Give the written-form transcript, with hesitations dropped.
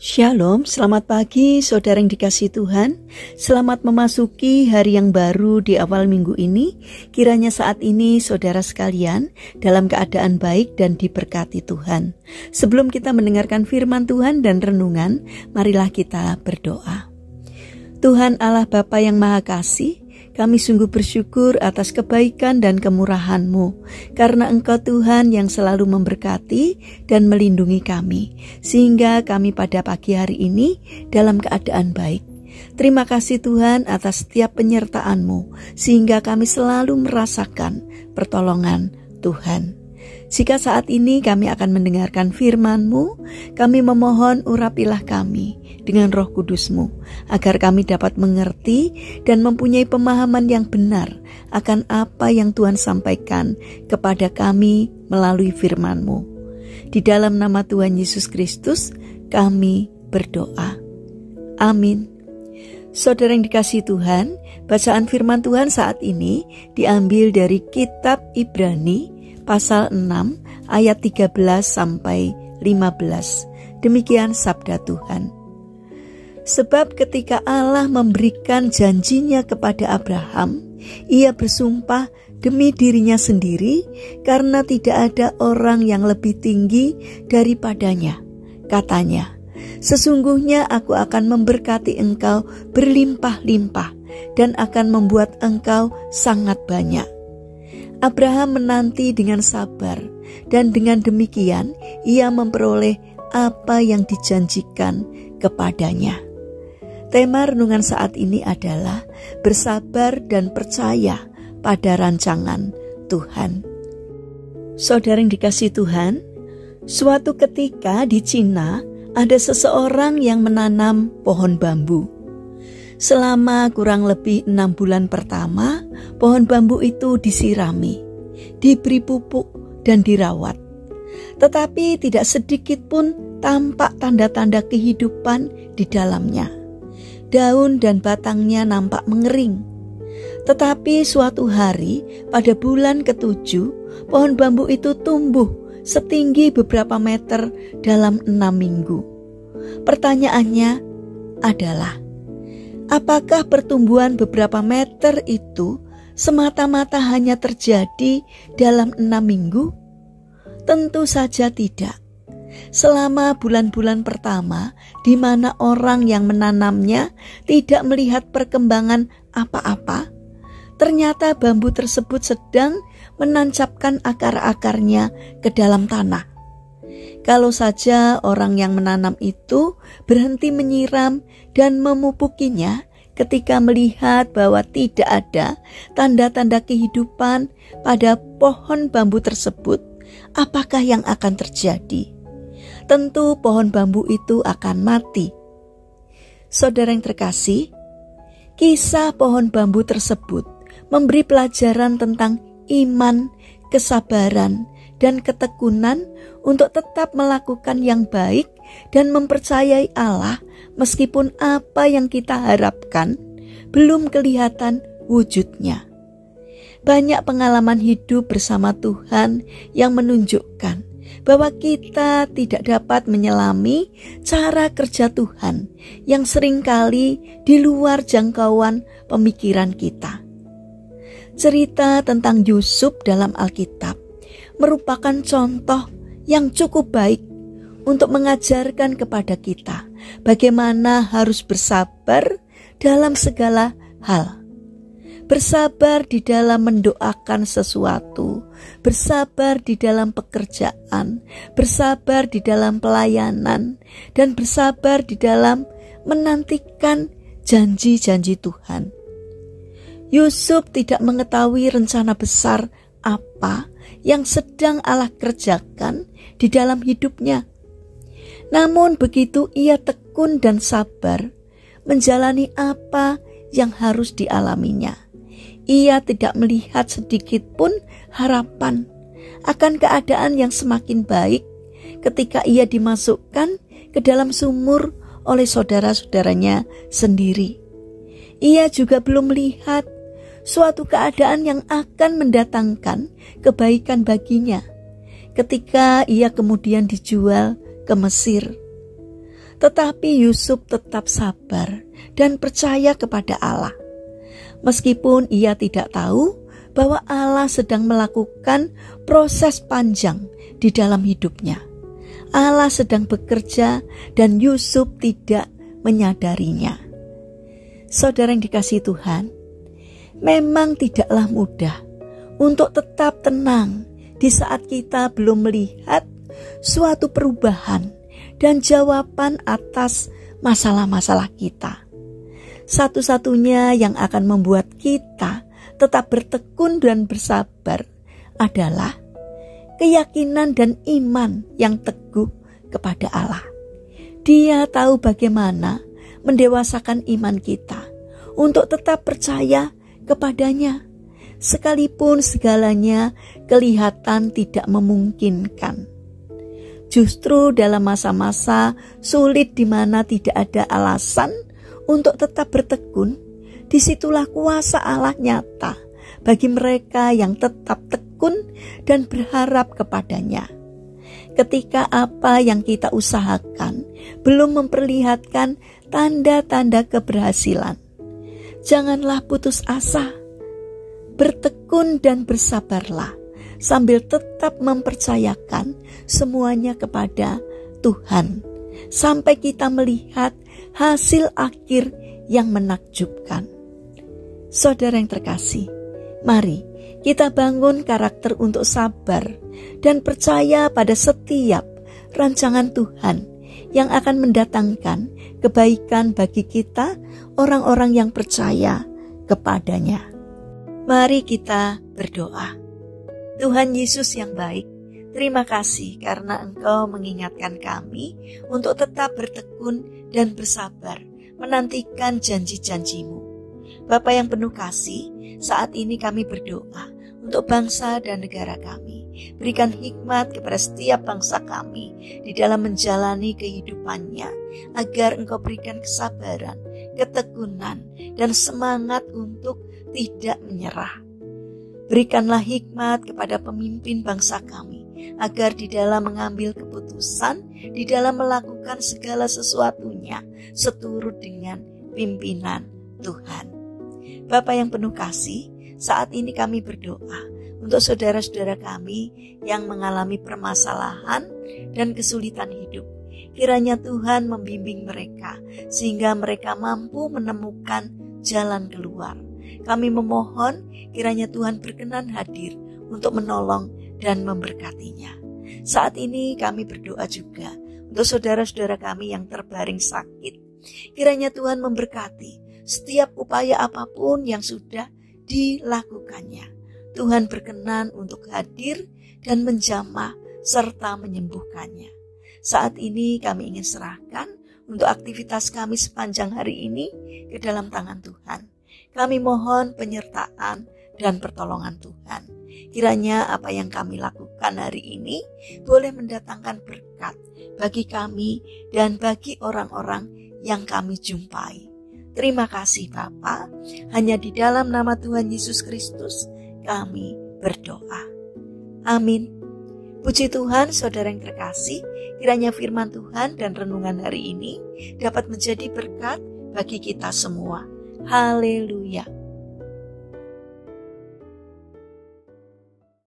Shalom, selamat pagi saudara yang dikasihi Tuhan. Selamat memasuki hari yang baru di awal minggu ini. Kiranya saat ini saudara sekalian dalam keadaan baik dan diberkati Tuhan. Sebelum kita mendengarkan firman Tuhan dan renungan, marilah kita berdoa. Tuhan Allah Bapa yang Maha Kasih, kami sungguh bersyukur atas kebaikan dan kemurahan-Mu, karena Engkau Tuhan yang selalu memberkati dan melindungi kami, sehingga kami pada pagi hari ini dalam keadaan baik. Terima kasih Tuhan atas setiap penyertaan-Mu, sehingga kami selalu merasakan pertolongan Tuhan. Jika saat ini kami akan mendengarkan firman-Mu, kami memohon urapilah kami dengan Roh Kudus-Mu, agar kami dapat mengerti dan mempunyai pemahaman yang benar akan apa yang Tuhan sampaikan kepada kami melalui firman-Mu. Di dalam nama Tuhan Yesus Kristus, kami berdoa. Amin. Saudara yang dikasihi Tuhan, bacaan firman Tuhan saat ini diambil dari kitab Ibrani, pasal 6 ayat 13 sampai 15. Demikian sabda Tuhan. Sebab ketika Allah memberikan janjinya kepada Abraham, ia bersumpah demi dirinya sendiri karena tidak ada orang yang lebih tinggi daripadanya. Katanya, sesungguhnya aku akan memberkati engkau berlimpah-limpah dan akan membuat engkau sangat banyak. Abraham menanti dengan sabar, dan dengan demikian ia memperoleh apa yang dijanjikan kepadanya. Tema renungan saat ini adalah bersabar dan percaya pada rancangan Tuhan. Saudara yang dikasihi Tuhan, suatu ketika di Cina ada seseorang yang menanam pohon bambu. Selama kurang lebih 6 bulan pertama, pohon bambu itu disirami, diberi pupuk dan dirawat. Tetapi tidak sedikit pun tampak tanda-tanda kehidupan di dalamnya. Daun dan batangnya nampak mengering. Tetapi suatu hari pada bulan ke-7, pohon bambu itu tumbuh setinggi beberapa meter dalam 6 minggu. Pertanyaannya adalah, apakah pertumbuhan beberapa meter itu semata-mata hanya terjadi dalam 6 minggu? Tentu saja tidak. Selama bulan-bulan pertama, di mana orang yang menanamnya tidak melihat perkembangan apa-apa, ternyata bambu tersebut sedang menancapkan akar-akarnya ke dalam tanah. Kalau saja orang yang menanam itu berhenti menyiram dan memupukinya ketika melihat bahwa tidak ada tanda-tanda kehidupan pada pohon bambu tersebut, apakah yang akan terjadi? Tentu pohon bambu itu akan mati. Saudara yang terkasih, kisah pohon bambu tersebut memberi pelajaran tentang iman, kesabaran, dan ketekunan untuk tetap melakukan yang baik dan mempercayai Allah meskipun apa yang kita harapkan belum kelihatan wujudnya. Banyak pengalaman hidup bersama Tuhan yang menunjukkan bahwa kita tidak dapat menyelami cara kerja Tuhan yang seringkali di luar jangkauan pemikiran kita. Cerita tentang Yusuf dalam Alkitab merupakan contoh yang cukup baik untuk mengajarkan kepada kita bagaimana harus bersabar dalam segala hal. Bersabar di dalam mendoakan sesuatu, bersabar di dalam pekerjaan, bersabar di dalam pelayanan, dan bersabar di dalam menantikan janji-janji Tuhan. Yusuf tidak mengetahui rencana besar apa yang sedang Allah kerjakan di dalam hidupnya. Namun begitu ia tekun dan sabar menjalani apa yang harus dialaminya, ia tidak melihat sedikit pun harapan akan keadaan yang semakin baik ketika ia dimasukkan ke dalam sumur oleh saudara-saudaranya sendiri. Ia juga belum melihat suatu keadaan yang akan mendatangkan kebaikan baginya ketika ia kemudian dijual ke Mesir. Tetapi Yusuf tetap sabar dan percaya kepada Allah. Meskipun ia tidak tahu bahwa Allah sedang melakukan proses panjang di dalam hidupnya. Allah sedang bekerja dan Yusuf tidak menyadarinya. Saudara yang dikasihi Tuhan, memang tidaklah mudah untuk tetap tenang di saat kita belum melihat suatu perubahan dan jawaban atas masalah-masalah kita. Satu-satunya yang akan membuat kita tetap bertekun dan bersabar adalah keyakinan dan iman yang teguh kepada Allah. Dia tahu bagaimana mendewasakan iman kita untuk tetap percaya kepadanya, sekalipun segalanya kelihatan tidak memungkinkan. Justru dalam masa-masa sulit di mana tidak ada alasan untuk tetap bertekun, disitulah kuasa Allah nyata bagi mereka yang tetap tekun dan berharap kepadanya. Ketika apa yang kita usahakan belum memperlihatkan tanda-tanda keberhasilan, janganlah putus asa. Bertekun dan bersabarlah sambil tetap mempercayakan semuanya kepada Tuhan sampai kita melihat hasil akhir yang menakjubkan. Saudara yang terkasih, mari kita bangun karakter untuk sabar dan percaya pada setiap rancangan Tuhan yang akan mendatangkan kebaikan bagi kita, orang-orang yang percaya kepadanya. Mari kita berdoa. Tuhan Yesus yang baik, terima kasih karena Engkau mengingatkan kami untuk tetap bertekun dan bersabar menantikan janji-janji-Mu. Bapa yang penuh kasih, saat ini kami berdoa untuk bangsa dan negara kami. Berikan hikmat kepada setiap bangsa kami di dalam menjalani kehidupannya, agar Engkau berikan kesabaran, ketekunan, dan semangat untuk tidak menyerah. Berikanlah hikmat kepada pemimpin bangsa kami, agar di dalam mengambil keputusan, di dalam melakukan segala sesuatunya seturut dengan pimpinan Tuhan. Bapa yang penuh kasih, saat ini kami berdoa untuk saudara-saudara kami yang mengalami permasalahan dan kesulitan hidup. Kiranya Tuhan membimbing mereka sehingga mereka mampu menemukan jalan keluar. Kami memohon kiranya Tuhan berkenan hadir untuk menolong dan memberkatinya. Saat ini kami berdoa juga untuk saudara-saudara kami yang terbaring sakit. Kiranya Tuhan memberkati setiap upaya apapun yang sudah dilakukannya. Tuhan berkenan untuk hadir dan menjamah serta menyembuhkannya. Saat ini kami ingin serahkan untuk aktivitas kami sepanjang hari ini ke dalam tangan Tuhan. Kami mohon penyertaan dan pertolongan Tuhan. Kiranya apa yang kami lakukan hari ini boleh mendatangkan berkat bagi kami dan bagi orang-orang yang kami jumpai. Terima kasih Bapa, hanya di dalam nama Tuhan Yesus Kristus kami berdoa. Amin. Puji Tuhan, saudara yang terkasih, kiranya firman Tuhan dan renungan hari ini dapat menjadi berkat bagi kita semua. Haleluya.